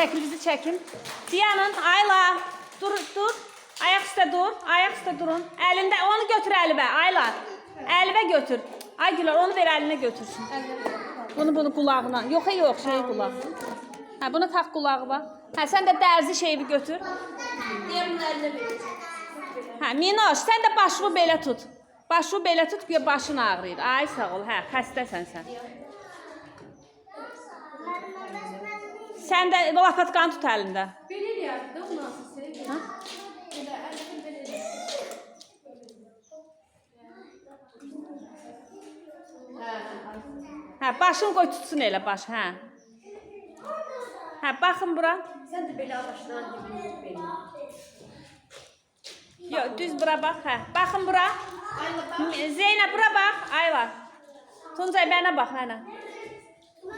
çəkil, bizi çəkin. Dayanın, Ayla. Dur, dur. Ayaq üstə dur, ayaq üstə durun. Əlində, onu götür Əlibə, Ayla. Əlibə götür. Ay Gülər, onu ver əlinə götürsün. Bunu qulağına. Yox, yox, şey qulaq. Hə, bunu tax qulağına. Hə, sən də dərzi şeyini götür. Niyə bunu əlinə verəcək? Hə, Minoş, sən də başını belə tut. Başını belə tut, ki başın ağrıyır. Ay, sağ ol, hə, xəstəsən sən. Sən də lapatqanı tut əlində. Belə eləyərdi də, o nasıl sevir? Hə? Belə, əlini belə eləyərdi. Hə, başını qoy tutsun elə baş, hə. Hə, baxın bura. Sən də belə başından dibini belə. Yox, düz bura bax, hə. Baxın bura. Ayla bax. Zeynəb bura bax, Ayla. Tuncay mənə bax, mənə.